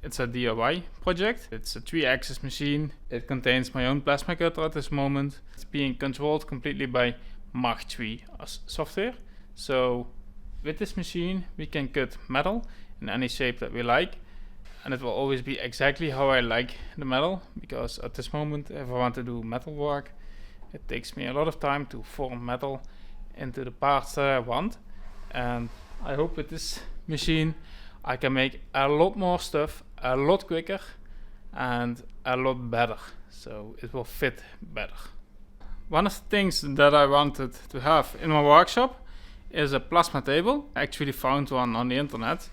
It's a DIY project. It's a 3-axis machine. It contains my own plasma cutter at this moment. It's being controlled completely by Mach 3 as software. So with this machine we can cut metal in any shape that we like, and it will always be exactly how I like the metal, because at this moment if I want to do metal work, it takes me a lot of time to form metal into the parts that I want. And I hope with this machine I can make a lot more stuff a lot quicker and a lot better, so it will fit better. One of the things that I wanted to have in my workshop is a plasmatable. I actually found one on the internet.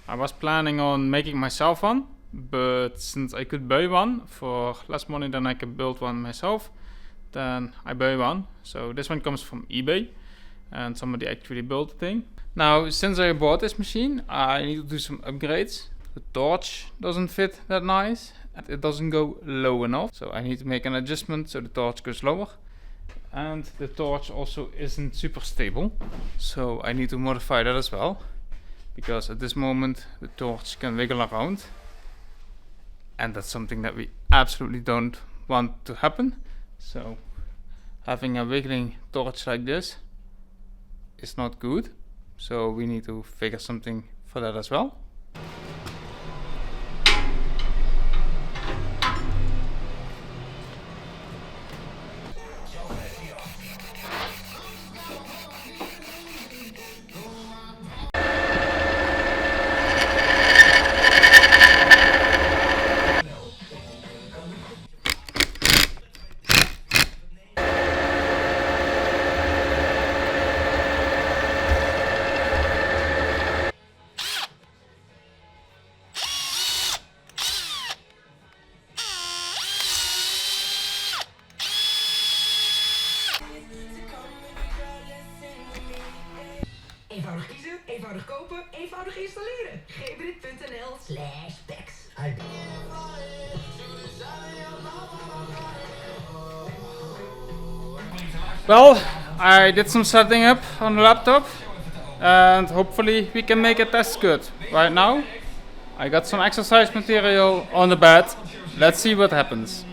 I was planning on making myself one, but since I could buy one for less money than I could build one myself, then I buy one. So this one comes from eBay, and somebody actually built the thing. Now, since I bought this machine, I need to do some upgrades. The torch doesn't fit that nice, and it doesn't go low enough. So I need to make an adjustment so the torch goes lower. And the torch also isn't super stable, so I need to modify that as well, because at this moment the torch can wiggle around, and that's something that we absolutely don't want to happen. So having a wiggling torch like this is not good, so we need to figure something for that as well. Eenvoudig kiezen, eenvoudig kopen, eenvoudig installeren. gbrit.nl/packs. Well, I did some setting up on the laptop, and hopefully we can make a test good. Right now, I got some exercise material on the bed. Let's see what happens.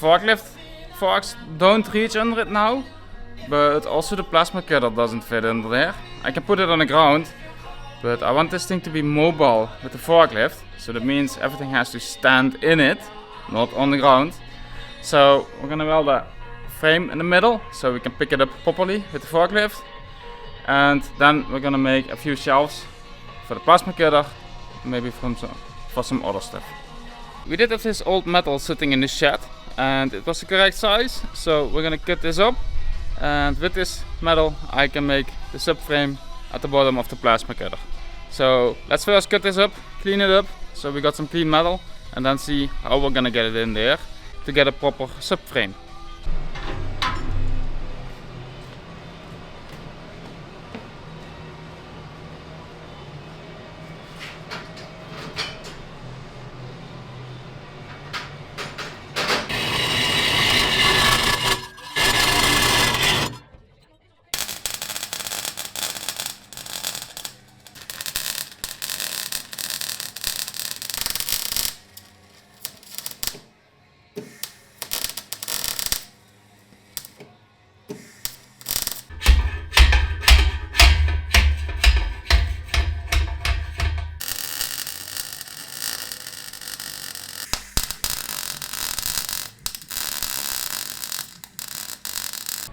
Forklift forks don't reach under it now, but also the plasma cutter doesn't fit under there. I can put it on the ground, but I want this thing to be mobile with the forklift, so that means everything has to stand in it, not on the ground. So we're gonna weld a frame in the middle so we can pick it up properly with the forklift, and then we're gonna make a few shelves for the plasma cutter, maybe for some other stuff. We did have this old metal sitting in the shed, and it was the correct size, so we're gonna cut this up, and with this metal I can make the subframe at the bottom of the plasma cutter. So let's first cut this up, clean it up so we got some clean metal, and then see how we're gonna get it in there to get a proper subframe.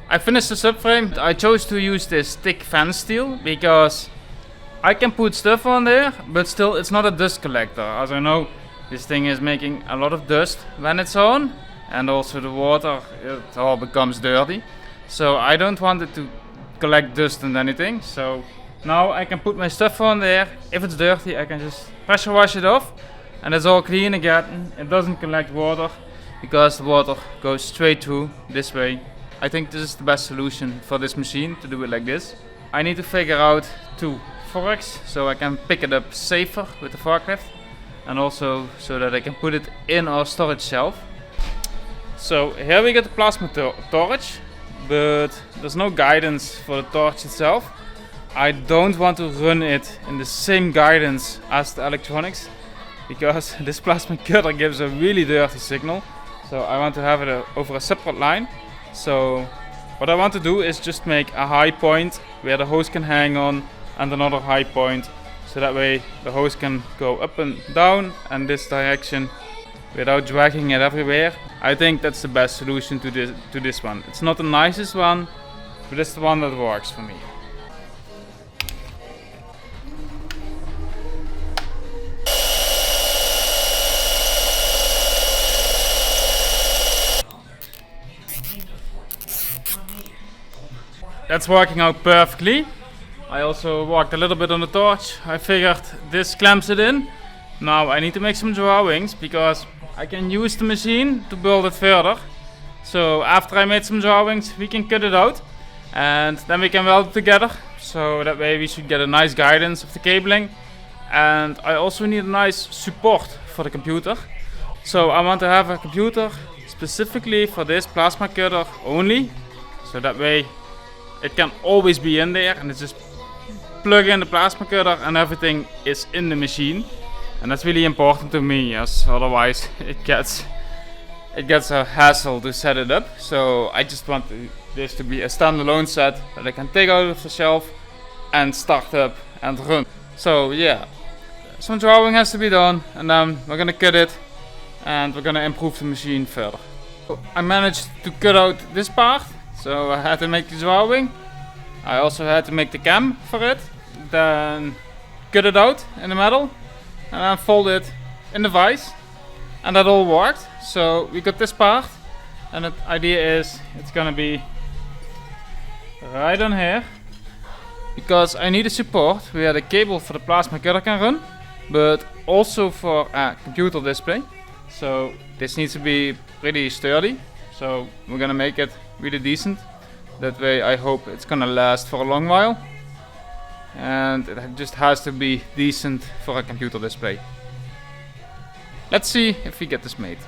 I finished the subframe. I chose to use this thick fence steel because I can put stuff on there, but still it's not a dust collector. As I know, this thing is making a lot of dust when it's on, and also the water, it all becomes dirty. So I don't want it to collect dust and anything. So now I can put my stuff on there. If it's dirty, I can just pressure wash it off and it's all clean again. It doesn't collect water because the water goes straight through this way. I think this is the best solution for this machine, to do it like this. I need to figure out 2 forks so I can pick it up safer with the forklift, and also so that I can put it in our storage shelf. So here we get the plasma torch, but there's no guidance for the torch itself. I don't want to run it in the same guidance as the electronics, because this plasma cutter gives a really dirty signal. So I want to have it over a separate line. So what I want to do is just make a high point where the hose can hang on, and another high point, so that way the hose can go up and down in this direction without dragging it everywhere. I think that's the best solution to this one. It's not the nicest one, but it's the one that works for me. That's working out perfectly. I also worked a little bit on the torch. I figured this clamps it in. Now I need to make some drawings because I can use the machine to build it further. So after I made some drawings, we can cut it out and then we can weld it together. So that way we should get a nice guidance of the cabling. And I also need a nice support for the computer. So I want to have a computer specifically for this plasma cutter only. So that way it can always be in there, and it's just plug in the plasma cutter and everything is in the machine. And that's really important to me, as otherwise it gets a hassle to set it up. So I just want this to be a standalone set that I can take out of the shelf and start up and run. So yeah, some drawing has to be done, and then we're gonna cut it and we're gonna improve the machine further. I managed to cut out this part. So I had to make the drawing. I also had to make the cam for it. Then cut it out in the metal and then fold it in the vise. And that all worked. So we got this part. And the idea is it's gonna be right on here. Because I need a support where the cable for the plasma cutter can run, but also for a computer display. So this needs to be pretty sturdy. So we're gonna make it really decent. That way I hope it's gonna last for a long while. And it just has to be decent for a computer display. Let's see if we get this made.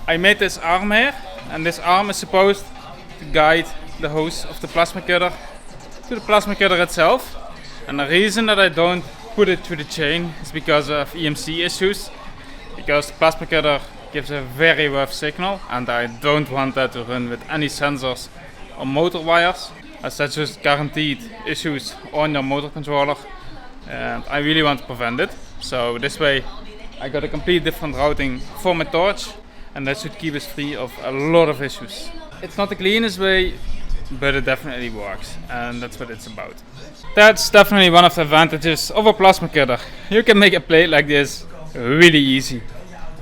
I made this arm here, and this arm is supposed to guide the hose of the plasma cutter to the plasma cutter itself. And the reason that I don't put it through the chain is because of EMC issues, because the plasma cutter gives a very rough signal and I don't want that to run with any sensors or motor wires, as that's just guaranteed issues on your motor controller, and I really want to prevent it. So this way I got a complete different routing for my torch, and that should keep us free of a lot of issues. It's not the cleanest way, but it definitely works, and that's what it's about. That's definitely one of the advantages of a plasma cutter. You can make a plate like this really easy,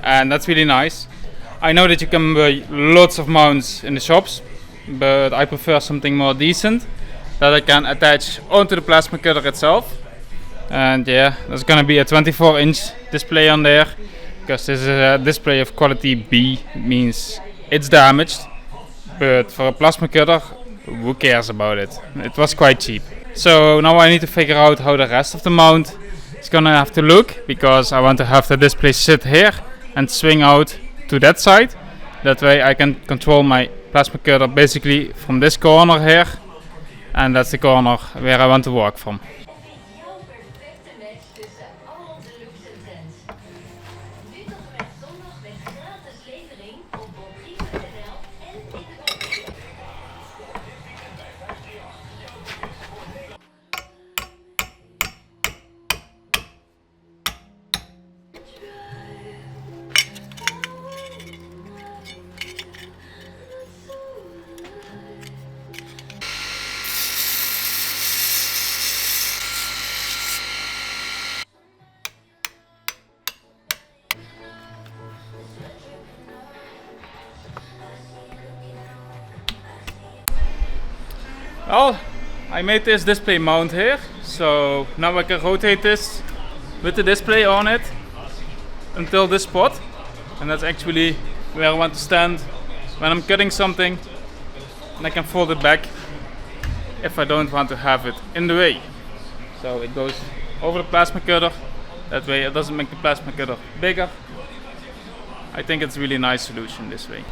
and that's really nice. I know that you can buy lots of mounts in the shops, but I prefer something more decent that I can attach onto the plasma cutter itself. And yeah, there's gonna be a 24-inch display on there, because this is a display of quality B. It means it's damaged, but for a plasma cutter, who cares about it? It was quite cheap. So now I need to figure out how the rest of the mount is gonna have to look, because I want to have the display sit here and swing out to that side. That way I can control my plasma cutter basically from this corner here, and that's the corner where I want to work from. Well, I made this display mount here, so now I can rotate this with the display on it until this spot, and that's actually where I want to stand when I'm cutting something, and I can fold it back if I don't want to have it in the way. So it goes over the plasma cutter, that way it doesn't make the plasma cutter bigger. I think it's a really nice solution this way.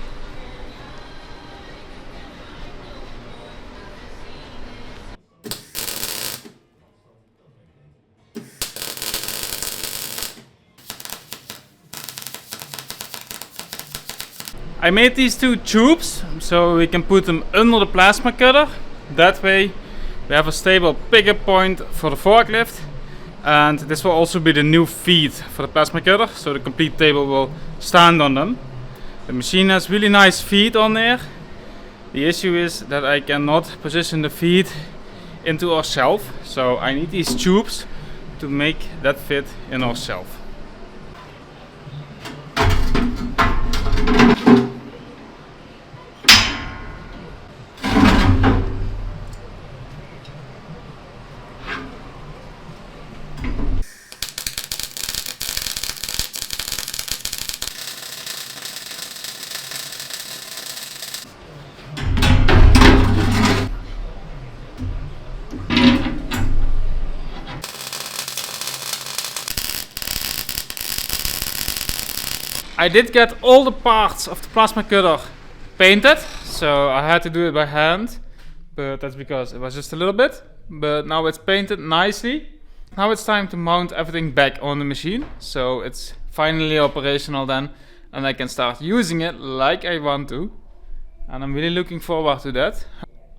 I made these two tubes so we can put them under the plasma cutter. That way we have a stable pickup point for the forklift, and this will also be the new feet for the plasma cutter, so the complete table will stand on them. The machine has really nice feet on there. The issue is that I cannot position the feet into our shelf, so I need these tubes to make that fit in our shelf. I did get all the parts of the plasma cutter painted, so I had to do it by hand, but that's because it was just a little bit. But now it's painted nicely. Now it's time to mount everything back on the machine, so it's finally operational then, and I can start using it like I want to. And I'm really looking forward to that,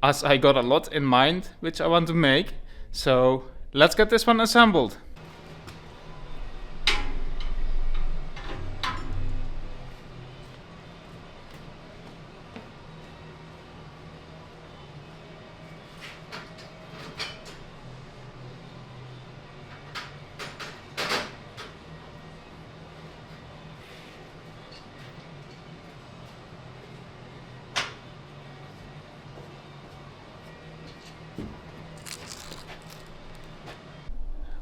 as I got a lot in mind which I want to make. So let's get this one assembled.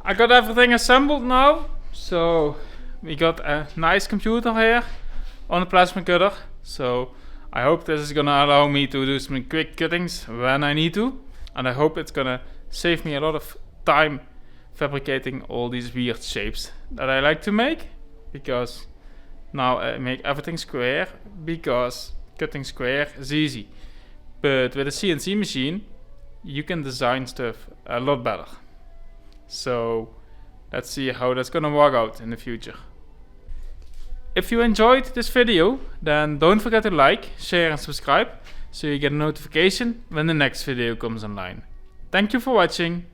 I got everything assembled now, so we got a nice computer here on the plasma cutter. So I hope this is gonna allow me to do some quick cuttings when I need to, and I hope it's gonna save me a lot of time fabricating all these weird shapes that I like to make, because now I make everything square, because cutting square is easy. But with a CNC machine you can design stuff a lot better. So let's see how that's gonna work out in the future. If you enjoyed this video, then don't forget to like, share and subscribe, so you get a notification when the next video comes online. Thank you for watching.